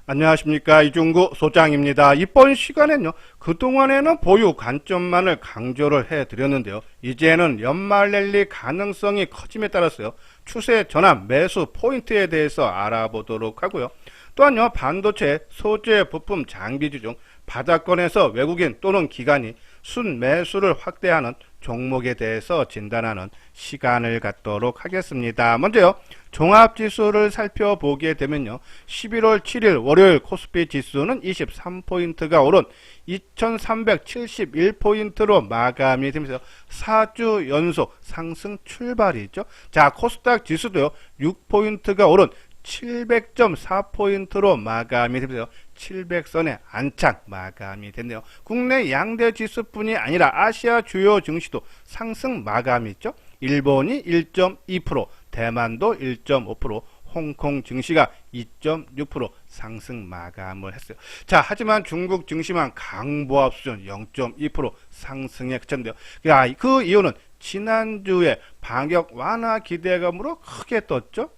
안녕하십니까, 이중구 소장입니다. 이번 시간에는요, 그동안에는 보유 관점만을 강조를 해드렸는데요, 이제는 연말 랠리 가능성이 커짐에 따라서요, 추세 전환 매수 포인트에 대해서 알아보도록 하고요. 또한요, 반도체, 소재, 부품, 장비주 중 바닥권에서 외국인 또는 기관이 순매수를 확대하는 종목에 대해서 진단하는 시간을 갖도록 하겠습니다. 먼저요, 종합지수를 살펴보게 되면요, 11월 7일 월요일 코스피 지수는 23포인트가 오른 2371포인트로 마감이 되면서 4주 연속 상승 출발이죠. 자, 코스닥 지수도요, 6포인트가 오른 700.4포인트로 마감이 되면서 700선에 안착 마감이 됐네요. 국내 양대 지수뿐이 아니라 아시아 주요 증시도 상승 마감이 있죠. 일본이 1.2%, 대만도 1.5%, 홍콩 증시가 2.6% 상승 마감을 했어요. 자, 하지만 중국 증시만 강보합 수준 0.2% 상승에 그쳤는데요. 그 이유는 지난주에 방역 완화 기대감으로 크게 떴죠.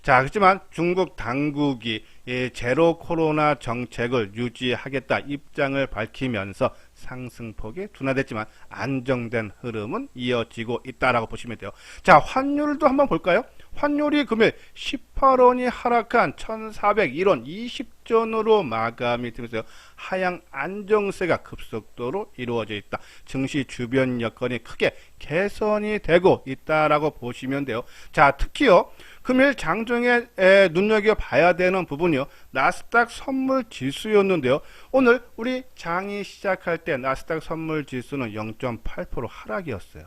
자, 그렇지만 중국 당국이 제로 코로나 정책을 유지하겠다 입장을 밝히면서 상승폭이 둔화됐지만 안정된 흐름은 이어지고 있다라고 보시면 돼요. 자, 환율도 한번 볼까요? 환율이 금일 18원이 하락한 1401원 20전으로 마감이 되면서 하향 안정세가 급속도로 이루어져 있다. 증시 주변 여건이 크게 개선이 되고 있다라고 보시면 돼요. 자, 특히요, 금일 장중에 눈여겨봐야 되는 부분이요, 나스닥 선물 지수였는데요. 오늘 우리 장이 시작할 때 나스닥 선물 지수는 0.8% 하락이었어요.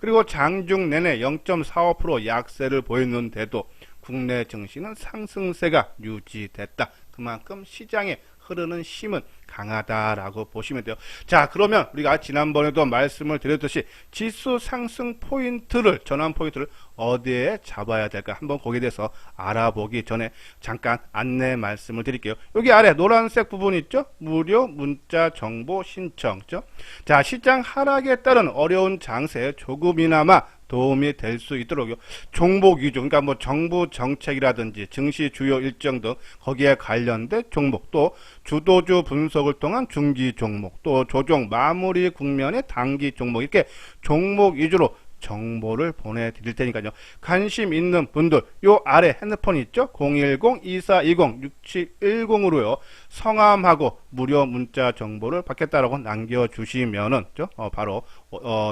그리고 장중 내내 0.45% 약세를 보였는데도 국내 증시는 상승세가 유지됐다. 그만큼 시장에 흐르는 힘은 강하다라고 보시면 돼요. 자, 그러면 우리가 지난번에도 말씀을 드렸듯이 지수 상승 포인트를, 전환 포인트를 어디에 잡아야 될까 한번 거기에 대해서 알아보기 전에 잠깐 안내 말씀을 드릴게요. 여기 아래 노란색 부분 있죠? 무료 문자 정보 신청죠. 자, 시장 하락에 따른 어려운 장세에 조금이나마 도움이 될 수 있도록요, 종목 위주, 그러니까 뭐 정부 정책이라든지 증시 주요 일정 등 거기에 관련된 종목, 또 주도주 분석을 통한 중기 종목, 또 조정 마무리 국면의 단기 종목, 이렇게 종목 위주로 정보를 보내드릴 테니까요, 관심 있는 분들 요 아래 핸드폰 있죠? 010-2420-6710으로요 성함하고 무료 문자 정보를 받겠다라고 남겨주시면은 바로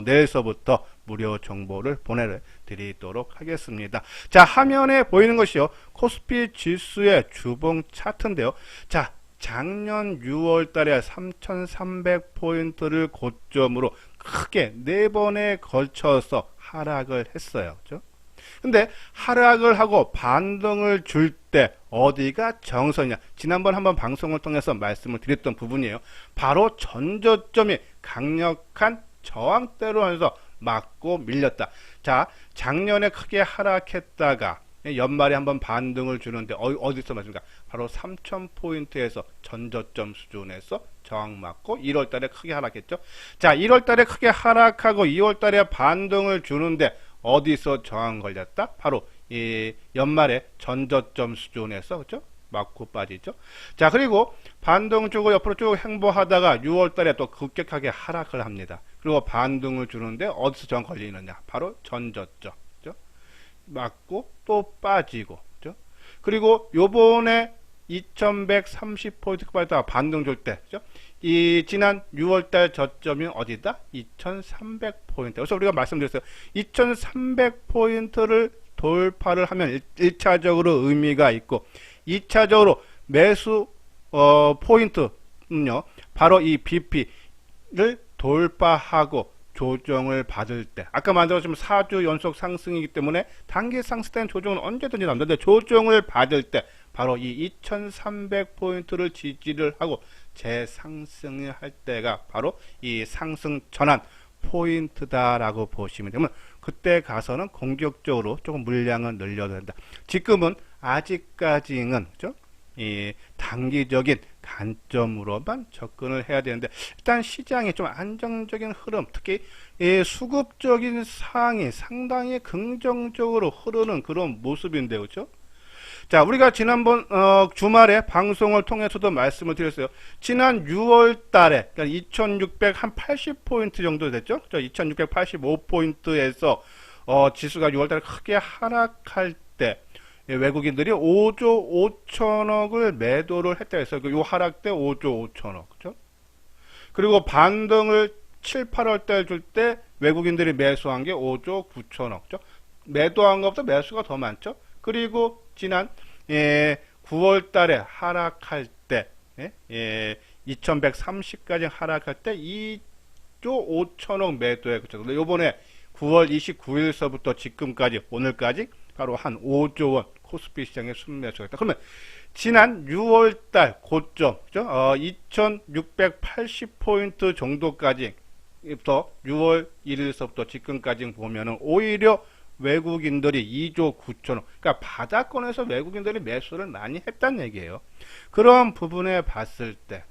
내일서부터 무료 정보를 보내드리도록 하겠습니다. 자, 화면에 보이는 것이요, 코스피 지수의 주봉 차트인데요. 자, 작년 6월 달에 3,300포인트를 고점으로 크게 4번에 걸쳐서 하락을 했어요. 그죠? 근데 하락을 하고 반등을 줄 때 어디가 정선이냐? 지난번 한번 방송을 통해서 말씀을 드렸던 부분이에요. 바로 전저점이 강력한 저항대로 하면서 맞고 밀렸다. 자, 작년에 크게 하락했다가 연말에 한번 반등을 주는데 어디서 맞습니까? 바로 3,000포인트에서 전저점 수준에서 저항 맞고 1월 달에 크게 하락했죠. 자, 1월 달에 크게 하락하고 2월 달에 반등을 주는데 어디서 저항 걸렸다? 바로 이 연말에 전저점 수준에서, 그렇죠? 맞고 빠지죠. 자, 그리고 반등 주고 옆으로 쭉 행보하다가 6월 달에 또 급격하게 하락을 합니다. 그리고 반등을 주는데 어디서 저항 걸리느냐? 바로 전저점. 맞고 또 빠지고, 그죠? 그리고 요번에 2130포인트 빠졌다가 반등 줄 때, 그죠? 이 지난 6월달 저점이 어디다? 2300포인트. 그래서 우리가 말씀드렸어요. 2300포인트를 돌파를 하면 1차적으로 의미가 있고, 2차적으로 매수 포인트는요, 바로 이 BP를 돌파하고 조정을 받을 때, 아까 만들어지면 4주 연속 상승이기 때문에 단기 상승 때는 조정은 언제든지 나오는데, 조정을 받을 때 바로 이 2300포인트를 지지를 하고 재상승을 할 때가 바로 이 상승 전환 포인트다라고 보시면 되면, 그때 가서는 공격적으로 조금 물량을 늘려야 된다. 지금은 아직까지는, 그죠? 이 단기적인 관점으로만 접근을 해야 되는데, 일단 시장이 좀 안정적인 흐름, 특히 이 수급적인 상황이 상당히 긍정적으로 흐르는 그런 모습인데, 그렇죠? 자, 우리가 지난번 주말에 방송을 통해서도 말씀을 드렸어요. 지난 6월 달에 그러니까 2680포인트 정도 됐죠? 2685포인트에서 지수가 6월 달에 크게 하락할 때 외국인들이 5조 5천억을 매도를 했다 해서 요 하락 때 5조 5천억. 그죠? 그리고 반등을 7, 8월 달 줄 때 외국인들이 매수한 게 5조 9천억. 그죠? 매도한 것보다 매수가 더 많죠? 그리고 지난 9월 달에 하락할 때 2130까지 하락할 때 2조 5천억 매도에 그쳤는데 요번에 9월 29일서부터 지금까지 오늘까지 바로 한 5조 원 코스피 시장에 순매수가 있다. 그러면 지난 6월 달 고점 2680포인트 정도까지부터 6월 1일서부터 지금까지 보면은 오히려 외국인들이 2조 9천억, 그러니까 바닥권에서 외국인들이 매수를 많이 했다는 얘기예요. 그런 부분에 봤을 때,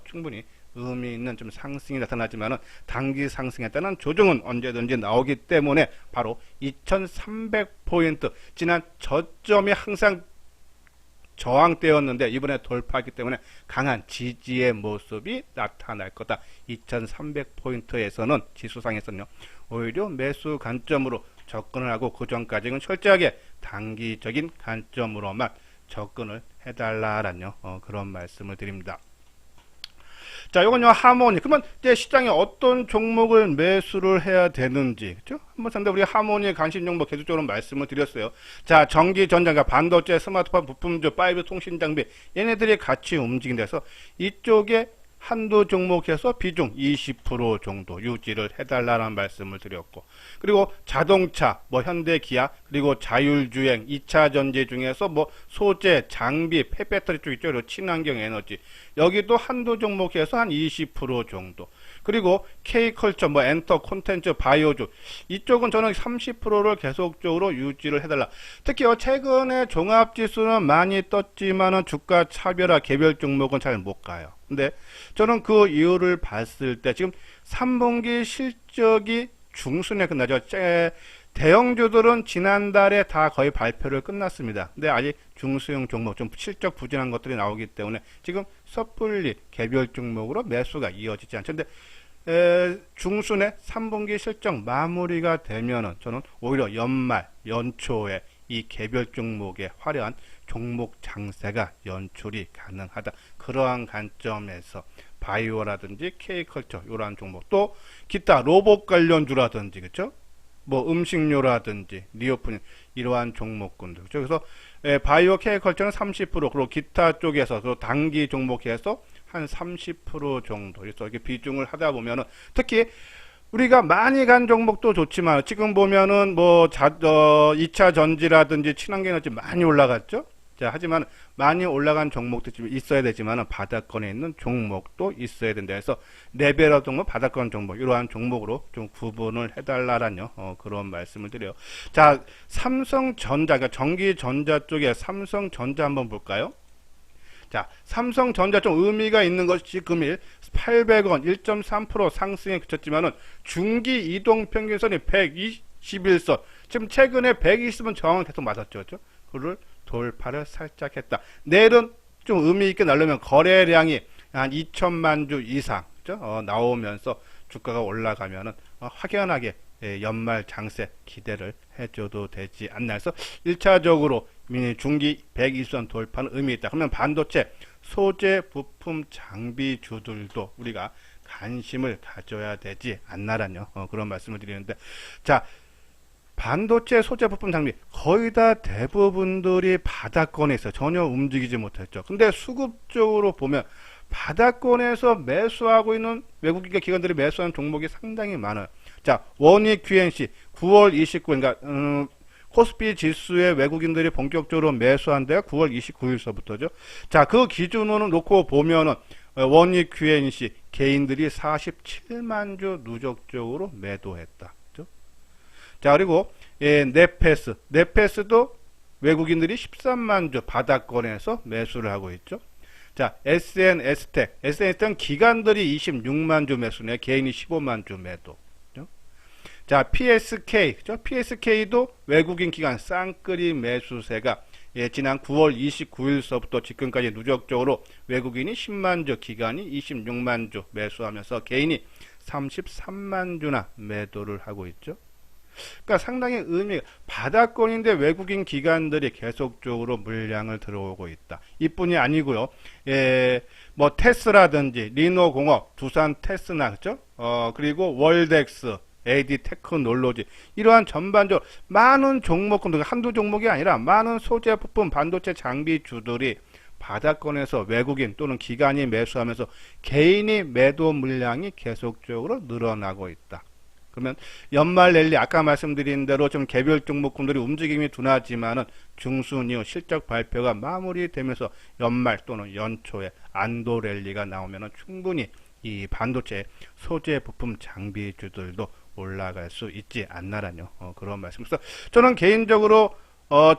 충분히 의미 있는 좀 상승이 나타나지만은 단기 상승에 따른 조정은 언제든지 나오기 때문에 바로 2300포인트, 지난 저점이 항상 저항대였는데 이번에 돌파하기 때문에 강한 지지의 모습이 나타날 거다. 2300포인트에서는 지수상에서는요, 오히려 매수 관점으로 접근을 하고 그 전까지는 철저하게 단기적인 관점으로만 접근을 해달라라는 그런 말씀을 드립니다. 자, 요건요 하모니. 그러면 이제 시장에 어떤 종목을 매수를 해야 되는지, 그죠? 한번 상대 우리 하모니의 관심 종목 계속적으로 말씀을 드렸어요. 자, 전기, 전자가 반도체, 스마트폰, 부품주, 5G 통신 장비 얘네들이 같이 움직인다서 이쪽에 한두 종목에서 비중 20% 정도 유지를 해달라는 말씀을 드렸고, 그리고 자동차, 현대, 기아, 그리고 자율주행, 2차 전지 중에서 소재, 장비, 폐배터리 쪽 있죠. 그리고 친환경 에너지. 여기도 한두 종목에서 한 20% 정도. 그리고 K컬처, 엔터, 콘텐츠, 바이오주. 이쪽은 저는 30%를 계속적으로 유지를 해달라. 특히 최근에 종합지수는 많이 떴지만은 주가 차별화 개별 종목은 잘 못 가요. 근데 저는 그 이유를 봤을 때 지금 3분기 실적이 중순에 끝나죠. 대형주들은 지난달에 다 거의 발표를 끝났습니다. 근데 아직 중소형 종목, 좀 실적 부진한 것들이 나오기 때문에 지금 섣불리 개별 종목으로 매수가 이어지지 않죠. 근데 중순에 3분기 실적 마무리가 되면은 저는 오히려 연말, 연초에 이 개별 종목의 화려한 종목 장세가 연출이 가능하다. 그러한 관점에서 바이오라든지 K컬처 이러한 종목, 또 기타 로봇 관련주라든지, 그렇죠? 음식료라든지 리오프닝 이러한 종목군들, 그렇죠? 그래서 바이오 K컬처는 30%, 그리고 기타 쪽에서 또 단기 종목에서 한 30% 정도 이렇게 비중을 하다 보면은, 특히 우리가 많이 간 종목도 좋지만 지금 보면은 2차 전지라든지 친환경 에너지 많이 올라갔죠. 자, 하지만 많이 올라간 종목도 있어야 되지만 바닥권에 있는 종목도 있어야 된다 해서 레벨업 종목, 바닥권 종목 이러한 종목으로 좀 구분을 해달라라는 그런 말씀을 드려요. 자, 삼성전자, 그러니까 전기전자 쪽에 삼성전자 한번 볼까요? 자, 삼성전자 좀 의미가 있는 것이 금일 800원 1.3% 상승에 그쳤지만은 중기 이동 평균선이 121선, 지금 최근에 120은 저항을 계속 맞았죠. 그렇죠? 그를 돌파를 살짝 했다. 내일은 좀 의미 있게 나려면 거래량이 한 2천만 주 이상, 그렇죠? 나오면서 주가가 올라가면은 확연하게 연말 장세 기대를 해줘도 되지 않나 해서 1차적으로 중기 120선 돌파는 의미 있다. 그러면 반도체, 소재, 부품, 장비주들도 우리가 관심을 가져야 되지 않나라는 그런 말씀을 드리는데, 자, 반도체, 소재, 부품, 장비 거의 다 대부분들이 바닥권에 있어요. 전혀 움직이지 못했죠. 근데 수급적으로 보면 바닥권에서 매수하고 있는 외국인 기관들이 매수하는 종목이 상당히 많아요. 자, 원익 QNC 9월 29일, 그러니까 코스피 지수에 외국인들이 본격적으로 매수한 데가 9월 29일서부터죠. 자, 그 기준으로 놓고 보면은 원익 QNC 개인들이 47만 주 누적적으로 매도했다. 그죠? 자, 그리고 네페스도 외국인들이 13만 주 바닥권에서 매수를 하고 있죠. 자, SNS텍은 기관들이 26만 주 매수네, 개인이 15만 주 매도. 자, PSK, 그죠? PSK도 외국인 기관 쌍끌이 매수세가 예, 지난 9월 29일서부터 지금까지 누적적으로 외국인이 10만 주, 기관이 26만 주 매수하면서 개인이 33만 주나 매도를 하고 있죠. 그러니까 상당히 바닥권인데 외국인 기관들이 계속적으로 물량을 들어오고 있다. 이뿐이 아니고요. 예, 뭐 테스라든지 리노공업, 두산 테스나 그죠? 그리고 월덱스, AD 테크놀로지 이러한 전반적으로 많은 종목들 한두 종목이 아니라 많은 소재 부품 반도체 장비주들이 바닥권에서 외국인 또는 기관이 매수하면서 개인이 매도 물량이 계속적으로 늘어나고 있다. 그러면 연말 랠리 아까 말씀드린 대로 좀 개별 종목군들이 움직임이 둔하지만은 중순 이후 실적 발표가 마무리되면서 연말 또는 연초에 안도 랠리가 나오면은 충분히 이 반도체 소재 부품 장비주들도 올라갈 수 있지 않나라뇨. 그런 말씀. 그래서 저는 개인적으로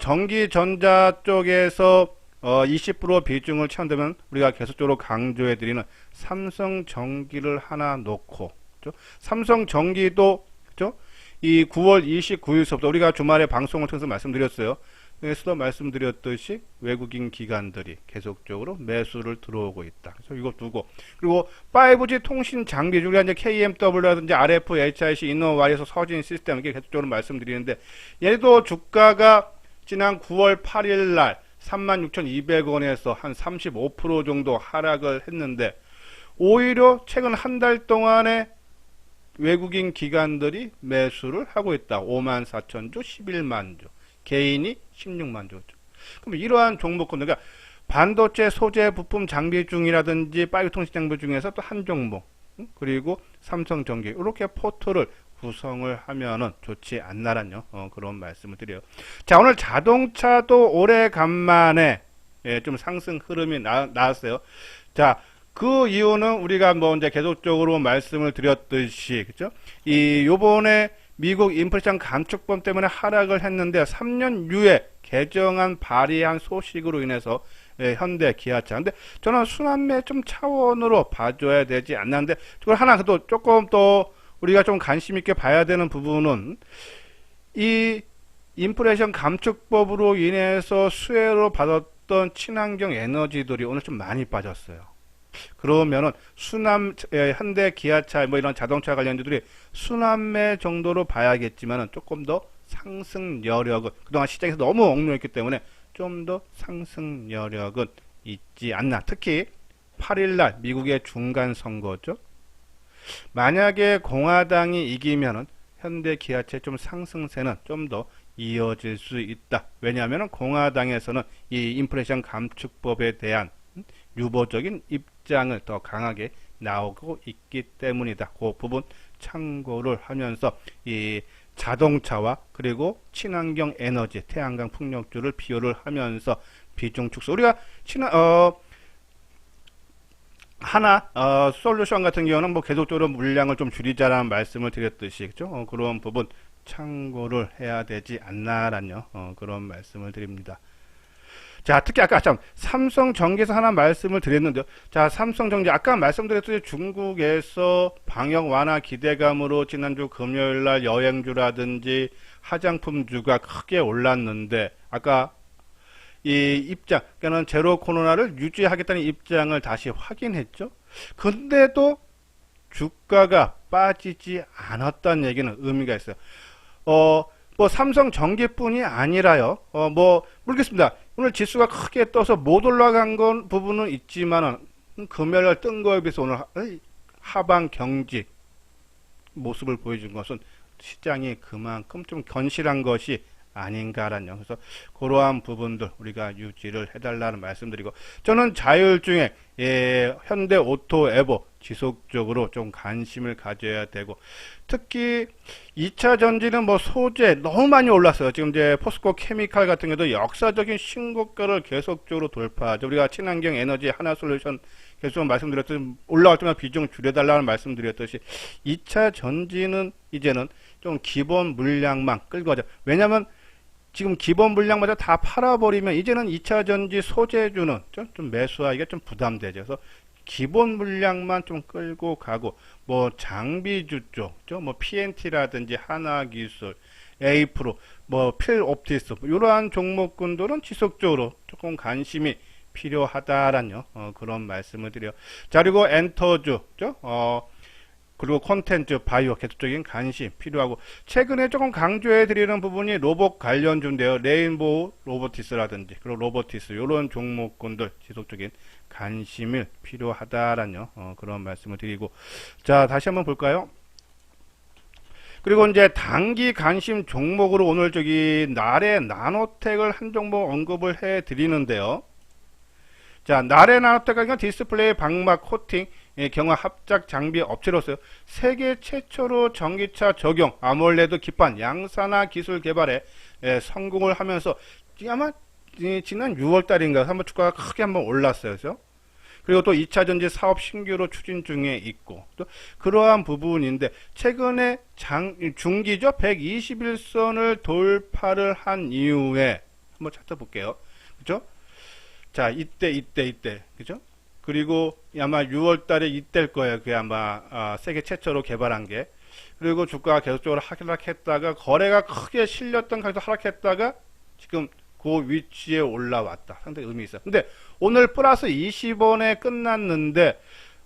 전기 전자 쪽에서 20% 비중을 채운다면 우리가 계속적으로 강조해드리는 삼성전기를 하나 놓고, 그렇죠? 삼성전기도 그렇죠? 이 9월 29일서부터 우리가 주말에 방송을 통해서 말씀드렸어요. 에서도 말씀드렸듯이 외국인 기관들이 계속적으로 매수를 들어오고 있다. 그래서 이거 두고 그리고 5G 통신 장비 우리가 이제 KMW라든지 RF, HIC, 이노와이에서 서진 시스템 이렇게 계속적으로 말씀드리는데 얘도 주가가 지난 9월 8일 날 36,200원에서 한 35% 정도 하락을 했는데 오히려 최근 한 달 동안에 외국인 기관들이 매수를 하고 있다. 54,000주, 11만 주. 개인이 16만 주. 그럼 이러한 종목군, 그러니까 반도체 소재 부품 장비 중이라든지 파이브 통신 장비 중에서 또 한 종목, 그리고 삼성전기 이렇게 포트를 구성을 하면은 좋지 않나란요. 그런 말씀을 드려요. 자, 오늘 자동차도 오래간만에 좀 상승 흐름이 나왔어요. 자, 그 이유는 우리가 뭐 이제 계속적으로 말씀을 드렸듯이, 그죠? 요번에 미국 인플레이션 감축법 때문에 하락을 했는데 3년 후에 개정안 발의한 소식으로 인해서 현대, 기아차. 근데 저는 순환매 좀 차원으로 봐줘야 되지 않는데 그걸 하나 또 조금 또 우리가 좀 관심 있게 봐야 되는 부분은 이 인플레이션 감축법으로 인해서 수혜로 받았던 친환경 에너지들이 오늘 좀 많이 빠졌어요. 그러면은 현대, 기아차 뭐 이런 자동차 관련주들이 순환매 정도로 봐야겠지만은 조금 더 상승 여력은 그동안 시장에서 너무 옥놓였기 때문에 좀 더 상승 여력은 있지 않나. 특히 8일날 미국의 중간 선거죠. 만약에 공화당이 이기면은 현대, 기아차 좀 상승세는 좀 더 이어질 수 있다. 왜냐하면 공화당에서는 이 인플레이션 감축법에 대한 유보적인 입장을 더 강하게 나오고 있기 때문이다. 그 부분 참고를 하면서 이 자동차와 그리고 친환경 에너지, 태양광 풍력주를 비교를 하면서 비중 축소. 우리가 솔루션 같은 경우는 뭐 계속적으로 물량을 좀 줄이자라는 말씀을 드렸듯이, 그죠? 그런 부분 참고를 해야 되지 않나라는 그런 말씀을 드립니다. 자, 특히 아까 삼성전기에서 하나 말씀을 드렸는데요. 자, 삼성전기 아까 말씀드렸듯이 중국에서 방역 완화 기대감으로 지난주 금요일날 여행주라든지 화장품주가 크게 올랐는데 아까 이 입장, 그러니까 제로 코로나를 유지하겠다는 입장을 다시 확인했죠. 근데도 주가가 빠지지 않았다는 얘기는 의미가 있어요. 뭐 삼성전기뿐이 아니라요. 모르겠습니다. 오늘 지수가 크게 떠서 못 올라간 건 부분은 있지만은 금요일 뜬 거에 비해서 오늘 하방 경직 모습을 보여준 것은 시장이 그만큼 좀 견실한 것이 아닌가라는 그래서 그러한 부분들 우리가 유지를 해달라는 말씀드리고 저는 자율 중에 현대 오토 에보 지속적으로 좀 관심을 가져야 되고 특히 2차 전지는 뭐 소재 너무 많이 올랐어요. 지금 이제 포스코 케미칼 같은 경우도 역사적인 신고가를 계속적으로 돌파하죠. 우리가 친환경 에너지 하나솔루션 계속 말씀드렸듯이 올라갈 때마다 비중 줄여달라는 말씀드렸듯이 2차 전지는 이제는 좀 기본 물량만 끌고 가자. 왜냐하면 지금 기본 물량마저 다 팔아버리면 이제는 2차 전지 소재주는 좀 매수하기가 좀 부담되죠. 그래서 기본 물량만 좀 끌고 가고 뭐 장비주 쪽, 뭐 PNT라든지 하나기술 에이프로, 뭐 필옵티스 이러한 종목군들은 지속적으로 조금 관심이 필요하다라는 그런 말씀을 드려요. 자, 그리고 엔터주, 그리고 콘텐츠, 바이오 계속적인 관심 필요하고, 최근에 조금 강조해 드리는 부분이 로봇 관련주인데요. 레인보우 로보티스라든지 그리고 로보티스 이런 종목군들 지속적인 관심이 필요하다라는 그런 말씀을 드리고, 자, 다시 한번 볼까요? 그리고 이제 단기 관심 종목으로 오늘 나래 나노텍을 한 종목 언급을 해 드리는데요. 자, 나래 나노텍은 디스플레이 방막 코팅 경화 합작 장비 업체로서 세계 최초로 전기차 적용 아몰레드 기판 양산화 기술 개발에 성공을 하면서 아마 지난 6월 달인가 한번 주가가 크게 한번 올랐어요. 그렇죠? 그리고 또 2차 전지 사업 신규로 추진 중에 있고, 또 그러한 부분인데 최근에 중기죠 121선을 돌파를 한 이후에 한번 찾아볼게요. 그죠? 자, 이때 그죠? 그리고 아마 6월 달에 이때일 거예요. 그게 아마 세계 최초로 개발한 게. 그리고 주가가 계속적으로 하락했다가 거래가 크게 실렸던 가격도 하락했다가 지금 그 위치에 올라왔다. 상당히 의미 있어요. 근데 오늘 플러스 20원에 끝났는데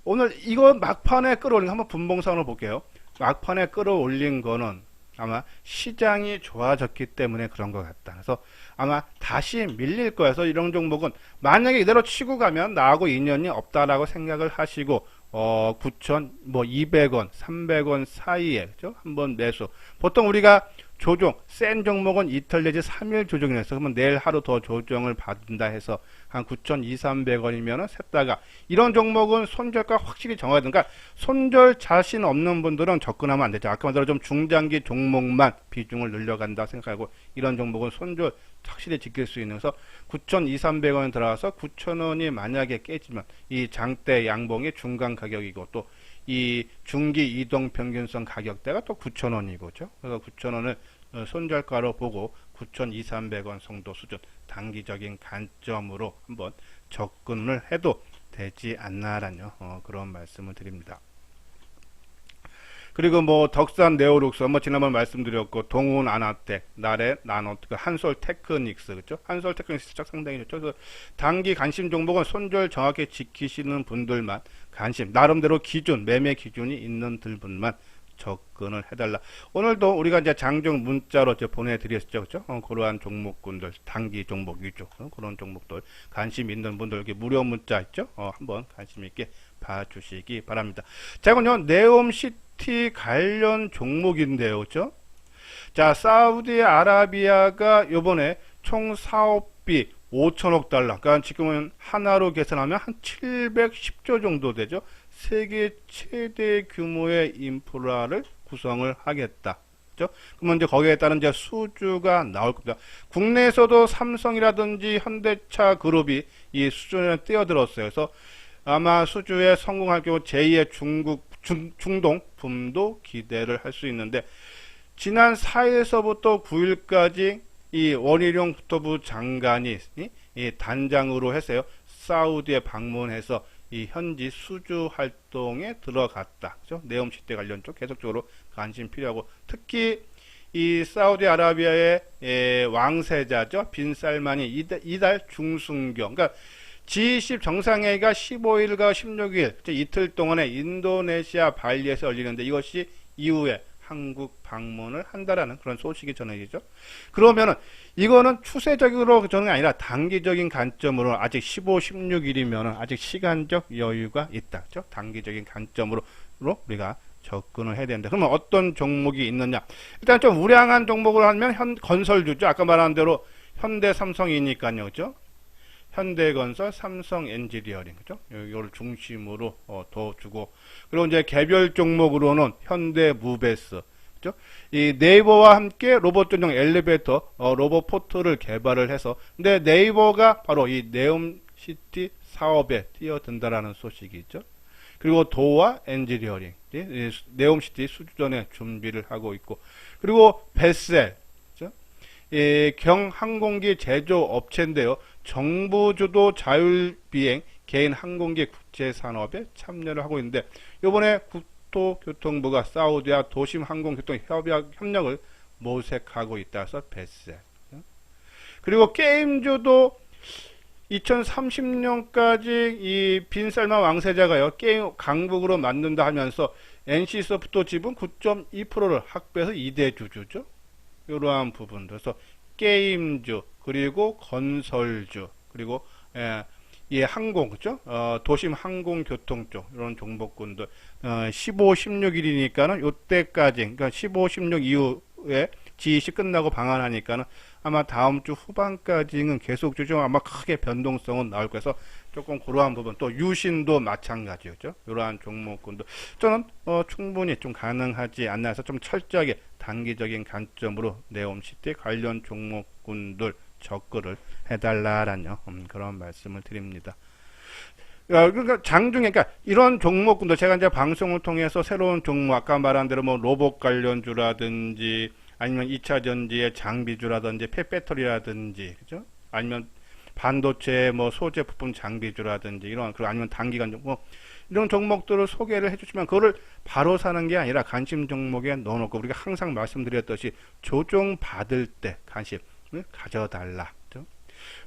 오늘 이거 막판에 끌어올린 거 한번 분봉상으로 볼게요. 막판에 끌어올린 거는 아마 시장이 좋아졌기 때문에 그런 것 같다. 그래서 아마 다시 밀릴 거여서 이런 종목은 만약에 이대로 치고 가면 나하고 인연이 없다라고 생각을 하시고 9,200원, 300원 사이에 그죠? 한번 매수. 보통 우리가 조정, 센 종목은 이틀 내지 3일 조정이라서 그러면 내일 하루 더 조정을 받는다 해서 한 9,200~300원이면 샜다가 이런 종목은 손절가 확실히 정해야 되니까 손절 자신 없는 분들은 접근하면 안 되죠. 아까 말대로 좀 중장기 종목만 비중을 늘려간다 생각하고 이런 종목은 손절 확실히 지킬 수 있는 그래서 9,200~300원 들어가서 9,000원이 만약에 깨지면 이 장대 양봉의 중간 가격이고 또 이 중기 이동 평균선 가격대가 또 9,000원이고 그래서 9,000원을 손절가로 보고 9,200~300원 정도 수준 단기적인 관점으로 한번 접근을 해도 되지 않나라는 그런 말씀을 드립니다. 그리고 뭐 덕산 네오룩스 지난번 말씀드렸고 동훈 아나텍, 나래 나노텍, 한솔 테크닉스 그렇죠? 한솔 테크닉스 상당히 좋죠. 그래서 단기 관심 종목은 손절 정확히 지키시는 분들만 관심 나름대로 기준 매매 기준이 있는 분만 접근을 해달라. 오늘도 우리가 이제 장중 문자로 보내드렸죠, 그렇죠? 그러한 종목군들 단기 종목 위주 그런 종목들 관심 있는 분들 여기 무료 문자 있죠? 한번 관심 있게 봐주시기 바랍니다. 자, 이건요 네옴시티 관련 종목인데요, 그렇죠? 자, 사우디아라비아가 요번에 총 사업비 5천억 달러, 그러니까 지금은 하나로 계산하면 한 710조 정도 되죠. 세계 최대 규모의 인프라를 구성을 하겠다. 그렇죠? 그러면 이제 거기에 따른 이제 수주가 나올 겁니다. 국내에서도 삼성이라든지 현대차 그룹이 이 수준에 뛰어들었어요. 그래서 아마 수주에 성공할 경우 제2의 중동 붐도 기대를 할 수 있는데 지난 4일서부터 9일까지 이 원희룡 국토부 장관이 이 단장으로 해서요 사우디에 방문해서 이 현지 수주 활동에 들어갔다. 그죠? 네옴시티 관련 쪽 계속적으로 관심 필요하고 특히 이 사우디아라비아의 왕세자죠 빈살만이 이달 중순경 그러니까 G20 정상회의가 15일과 16일 이틀 동안에 인도네시아 발리에서 열리는데 이것이 이후에 한국 방문을 한다라는 그런 소식이 전해지죠. 그러면은 이거는 추세적으로 저는 아니라 단기적인 관점으로 아직 15, 16일이면은 아직 시간적 여유가 있다. 그렇죠? 단기적인 관점으로 우리가 접근을 해야 되는데 그러면 어떤 종목이 있느냐? 일단 좀 우량한 종목을 하면 건설주죠. 아까 말한 대로 현대 삼성이니까요. 그렇죠? 현대건설, 삼성 엔지니어링, 그죠? 이걸 중심으로 더 주고, 그리고 이제 개별 종목으로는 현대무베스, 그죠? 이 네이버와 함께 로봇 전용 엘리베이터, 로봇 포트를 개발을 해서, 근데 네이버가 바로 이 네옴시티 사업에 뛰어든다라는 소식이 있죠. 그리고 도와 엔지니어링, 네옴시티 수주전에 준비를 하고 있고, 그리고 베셀, 경항공기 제조업체인데요. 정부 주도 자율비행 개인 항공기 국제산업에 참여를 하고 있는데 이번에 국토교통부가 사우디아 도심항공교통 협력을 모색하고 있다서 뱃세. 그리고 게임주도 2030년까지 이 빈셀만 왕세자가요, 게임 강북으로 만든다 하면서 NC소프트 지분 9.2%를 확보해서 2대 주주죠. 이러한 부분들. 그래서 게임주, 그리고 건설주, 그리고 이 항공, 그죠? 도심 항공교통 쪽, 이런 종목군들, 15, 16일이니까는 요때까지, 그러니까 15, 16 이후에 G20 끝나고 방한하니까는 아마 다음 주 후반까지는 계속 주죠. 아마 크게 변동성은 나올 거여서 조금 그러한 부분, 또 유신도 마찬가지죠. 이러한 종목군들. 저는, 충분히 좀 가능하지 않나 해서 좀 철저하게 단기적인 관점으로 네옴시티 관련 종목군들 접근을 해달라라는 그런 말씀을 드립니다. 그러니까 장중에, 그러니까 이런 종목군들, 제가 이제 방송을 통해서 새로운 종목, 아까 말한 대로 뭐 로봇 관련주라든지, 아니면 2차 전지의 장비주라든지, 폐배터리라든지, 그죠? 아니면 반도체 뭐 소재 부품 장비주라든지, 이런, 그리고 아니면 단기간 종목, 이런 종목들을 소개를 해주시면 그거를 바로 사는 게 아니라 관심 종목에 넣어놓고, 우리가 항상 말씀드렸듯이 조정받을 때 관심을 가져달라. 그죠?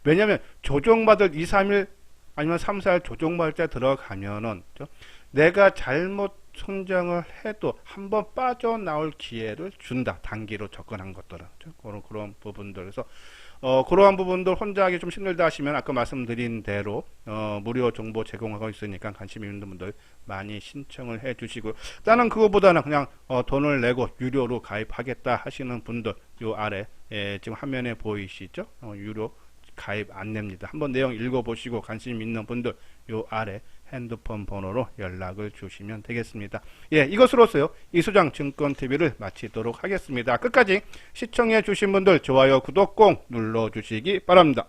왜냐하면 조정받을 2, 3일 아니면 3, 4일 조정받을 때 들어가면은, 그죠? 내가 잘못 손장을 해도 한번 빠져나올 기회를 준다. 단기로 접근한 것들은. 그죠? 그런 부분들. 그래서 그러한 부분들 혼자 하기 좀 힘들다 하시면 아까 말씀드린 대로 무료 정보 제공하고 있으니까 관심 있는 분들 많이 신청을 해 주시고요. 나는 그거보다는 그냥 돈을 내고 유료로 가입하겠다 하시는 분들 요 아래 지금 화면에 보이시죠? 유료 가입 안내입니다. 한번 내용 읽어보시고 관심 있는 분들 요 아래 핸드폰 번호로 연락을 주시면 되겠습니다. 예, 이것으로서요 이수장 증권TV를 마치도록 하겠습니다. 끝까지 시청해 주신 분들 좋아요, 구독 꼭 눌러주시기 바랍니다.